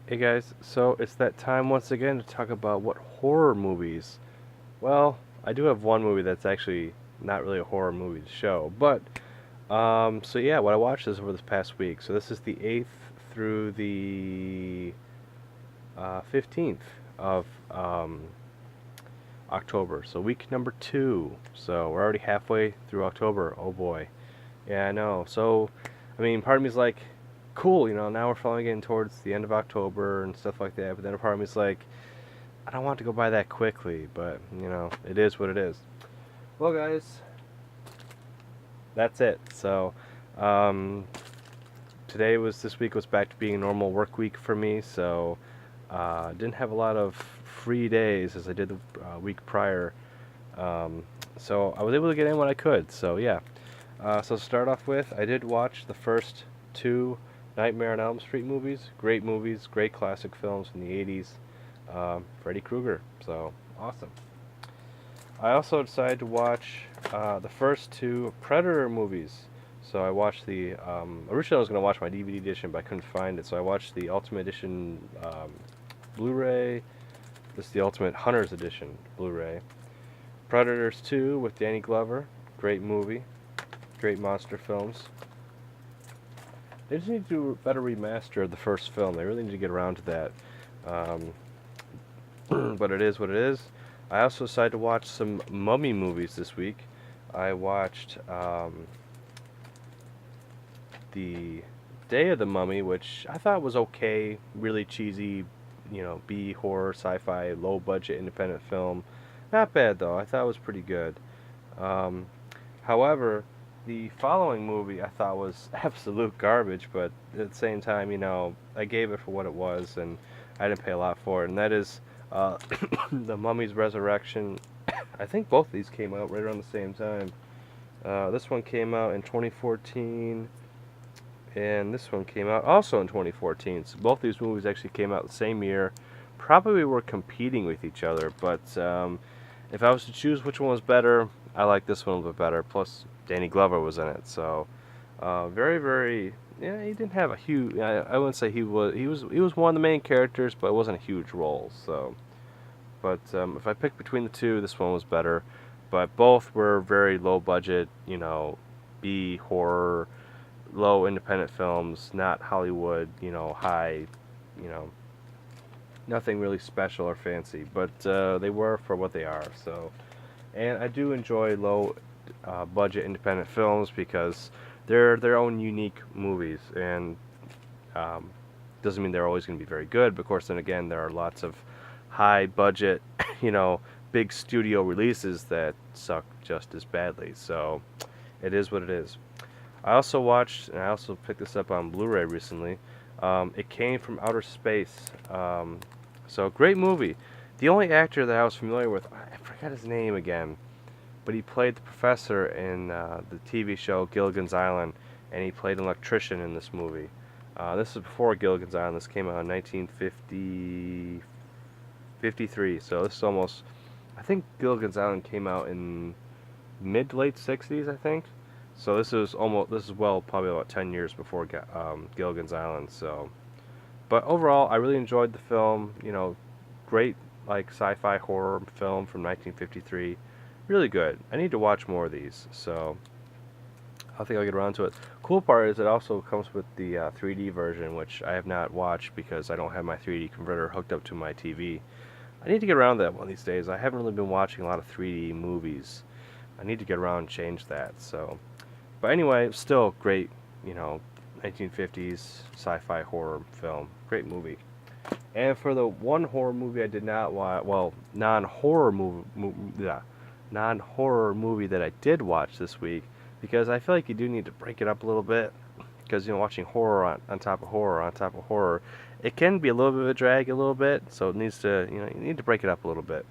Hey guys, so it's that time once again to talk about what horror movies. Well, I do have one movie that's actually not really a horror movie to show, but so yeah, what I watched this over this past week. So this is the 8th through the 15th of October. So week number 2. So we're already halfway through October. Oh boy. Yeah, I know. So, I mean, part of me is like, cool, now we're finally getting towards the end of October and stuff like that. But then a part of me is like, I don't want to go by that quickly, but, it is what it is. Well, guys, that's it. So, um, this week was back to being a normal work week for me. So, didn't have a lot of free days as I did the week prior. Um, so I was able to get in when I could. So yeah. So to start off with, I did watch the first two Nightmare on Elm Street movies, great classic films from the 80s. Freddy Krueger, so awesome. I also decided to watch the first two Predator movies. So I watched originally I was going to watch my DVD edition, but I couldn't find it. So I watched the Ultimate Edition Blu-ray. This is the Ultimate Hunter's Edition Blu-ray. Predators 2 with Danny Glover, great movie, great monster films. They just need to do a better remaster of the first film. They really need to get around to that. But it is what it is. I also decided to watch some Mummy movies this week. I watched the Day of the Mummy, which I thought was okay, really cheesy, B horror, sci-fi, low budget independent film. Not bad though. I thought it was pretty good. Um, However, the following movie I thought was absolute garbage, but at the same time, I gave it for what it was, and I didn't pay a lot for it. And that is The Mummy's Resurrection. I think both of these came out right around the same time. This one came out in 2014, and this one came out also in 2014. So both these movies actually came out the same year. Probably were competing with each other, but if I was to choose which one was better, I like this one a little bit better. Plus, Danny Glover was in it, so very, very. Yeah, he didn't have a huge. I wouldn't say he was. He was one of the main characters, but it wasn't a huge role. So, but if I pick between the two, this one was better. But both were very low budget. B horror, low independent films, not Hollywood. High. You know, nothing really special or fancy, but they were for what they are. So, and I do enjoy low budget independent films because they're their own unique movies, and um, doesn't mean they're always going to be very good. But of course, then again, there are lots of high budget, you know, big studio releases that suck just as badly. So, it is what it is. I also watched, and I also picked this up on Blu-ray recently. It Came from Outer Space. So great movie. The only actor that I was familiar with, I forgot his name again, but he played the professor in the TV show Gilligan's Island, and he played an electrician in this movie. This is before Gilligan's Island. This came out in 1953. So this is almost, I think Gilligan's Island came out in mid to late 60s, I think. So this is well probably about 10 years before Gilligan's Island. So, but overall, I really enjoyed the film. Great like sci-fi horror film from 1953. Really good. I need to watch more of these. So I think I'll get around to it. Cool part is it also comes with the 3D version, which I have not watched because I don't have my 3D converter hooked up to my TV. I need to get around to that one of these days. I haven't really been watching a lot of 3D movies. I need to get around and change that. So, but anyway, still great. 1950s sci-fi horror film. Great movie. And for the one horror movie I did not watch, well, non-horror movie that I did watch this week, because I feel like you do need to break it up a little bit, because watching horror on top of horror on top of horror, it can be a little bit of a drag a little bit, so it needs to, you need to break it up a little bit.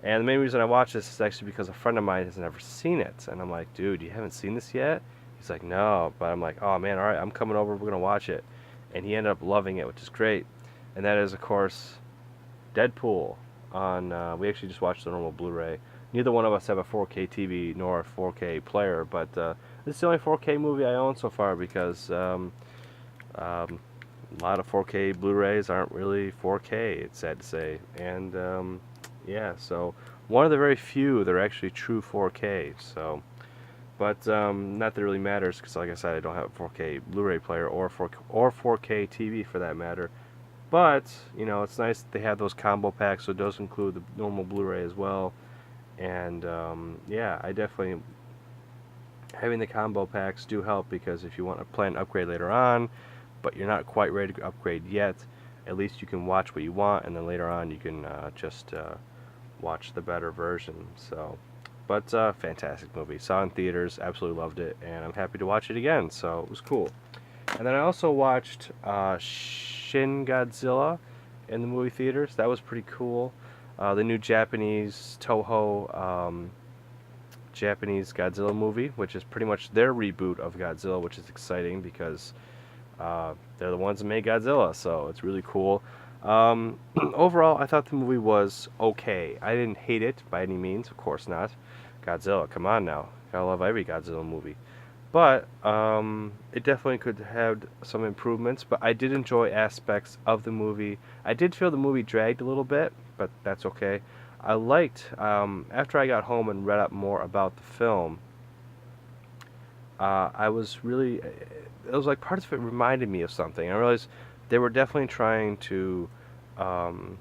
And the main reason I watched this is actually because a friend of mine has never seen it, and I'm like, dude, you haven't seen this yet? He's like, no, but I'm like, oh man, all right, I'm coming over, we're gonna watch it, and he ended up loving it, which is great. And that is, of course, Deadpool. We actually just watched the normal Blu-ray. Neither one of us have a 4K TV nor a 4K player, but this is the only 4K movie I own so far because a lot of 4K Blu-rays aren't really 4K. It's sad to say, and yeah, so one of the very few that are actually true 4K. So, but not that it really matters because, like I said, I don't have a 4K Blu-ray player or 4K TV for that matter. But it's nice that they have those combo packs, so it does include the normal Blu-ray as well. And yeah, I definitely having the combo packs do help because if you want to plan an upgrade later on, but you're not quite ready to upgrade yet, at least you can watch what you want, and then later on you can just watch the better version. So, but fantastic movie. Saw it in theaters, absolutely loved it, and I'm happy to watch it again. So it was cool. And then I also watched Shin Godzilla in the movie theaters. That was pretty cool. The new Japanese Toho Japanese Godzilla movie, which is pretty much their reboot of Godzilla, which is exciting because they're the ones that made Godzilla, so it's really cool. Overall, I thought the movie was okay. I didn't hate it by any means, of course not. Godzilla, come on now. Gotta love every Godzilla movie. But it definitely could have some improvements, but I did enjoy aspects of the movie. I did feel the movie dragged a little bit, but that's okay. I liked, after I got home and read up more about the film, I was really, it was like parts of it reminded me of something. I realized they were definitely trying to um,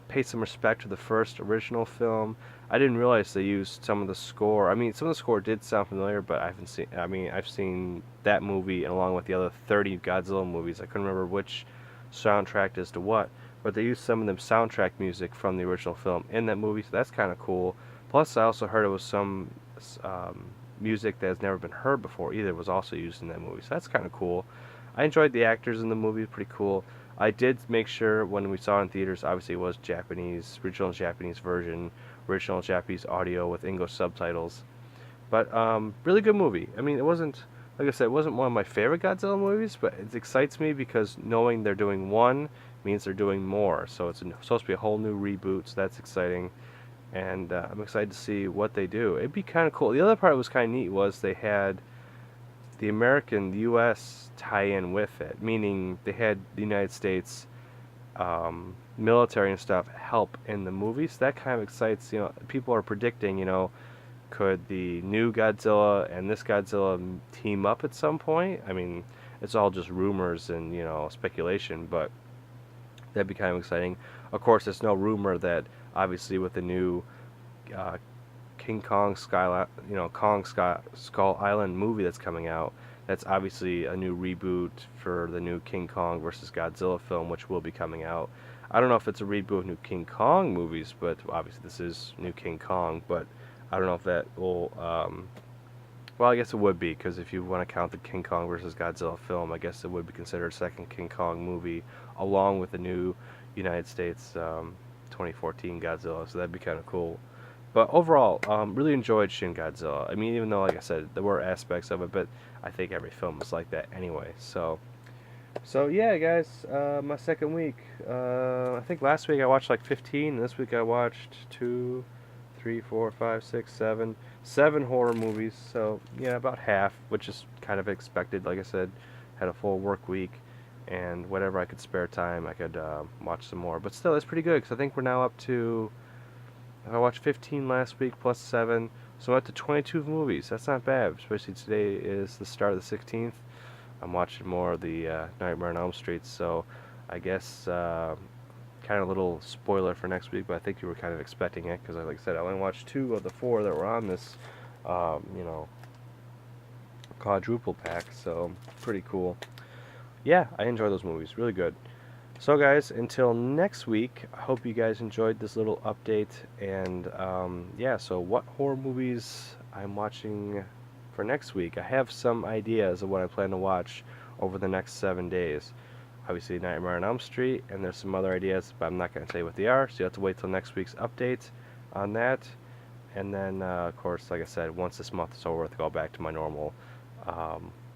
pay some respect to the first original film. I didn't realize they used some of the score. I mean, some of the score did sound familiar, but I haven't seen. I mean, I've seen that movie and along with the other 30 Godzilla movies. I couldn't remember which soundtrack is to what, but they used some of the soundtrack music from the original film in that movie, so that's kind of cool. Plus, I also heard it was some music that has never been heard before either was also used in that movie, so that's kind of cool. I enjoyed the actors in the movie, pretty cool. I did make sure when we saw it in theaters, obviously it was Japanese, original Japanese version, original Japanese audio with English subtitles. But really good movie. I mean, it wasn't, like I said, it wasn't one of my favorite Godzilla movies, but it excites me because knowing they're doing one means they're doing more. So it's supposed to be a whole new reboot, so that's exciting. And I'm excited to see what they do. It'd be kind of cool. The other part that was kind of neat was they had the American, the U.S. tie-in with it, meaning they had the United States military and stuff help in the movies. So that kind of excites, people are predicting, could the new Godzilla and this Godzilla team up at some point? I mean, it's all just rumors and, speculation, but that'd be kind of exciting. Of course, it's no rumor that obviously with the new uh, King Kong Skull Island movie that's coming out. That's obviously a new reboot for the new King Kong versus Godzilla film, which will be coming out. I don't know if it's a reboot of new King Kong movies, but obviously this is new King Kong. But I don't know if that will. Well, I guess it would be because if you want to count the King Kong versus Godzilla film, I guess it would be considered a second King Kong movie along with the new United States 2014 Godzilla. So that'd be kind of cool. But overall, really enjoyed Shin Godzilla. I mean, even though, like I said, there were aspects of it, but I think every film is like that anyway. So yeah, guys, my second week. I think last week I watched like 15. And this week I watched 2, 3, 4, 5, 6, 7, 7 horror movies. So yeah, about half, which is kind of expected. Like I said, had a full work week, and whatever I could spare time, I could watch some more. But still, it's pretty good because I think we're now up to. I watched 15 last week plus 7, so I'm up to 22 movies. That's not bad, especially today is the start of the 16th. I'm watching more of the Nightmare on Elm Street, so I guess kind of a little spoiler for next week, but I think you were kind of expecting it because, like I said, I only watched 2 of the 4 that were on this, quadruple pack, so pretty cool. Yeah, I enjoy those movies. Really good. So guys, until next week, I hope you guys enjoyed this little update, and yeah, so what horror movies I'm watching for next week. I have some ideas of what I plan to watch over the next 7 days. Obviously Nightmare on Elm Street, and there's some other ideas, but I'm not going to tell you what they are, so you have to wait till next week's update on that. And then, of course, like I said, once this month is over, I'll go back to my normal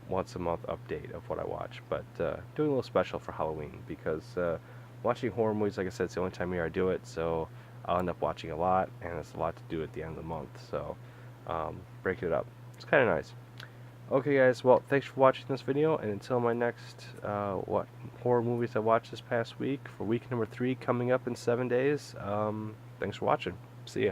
once a month update of what I watch, but doing a little special for Halloween because watching horror movies, like I said, it's the only time of year I do it, so I'll end up watching a lot, and it's a lot to do at the end of the month, so breaking it up. It's kind of nice. Okay, guys. Well, thanks for watching this video, and until my next what horror movies I watched this past week for week number 3 coming up in 7 days. Thanks for watching. See ya.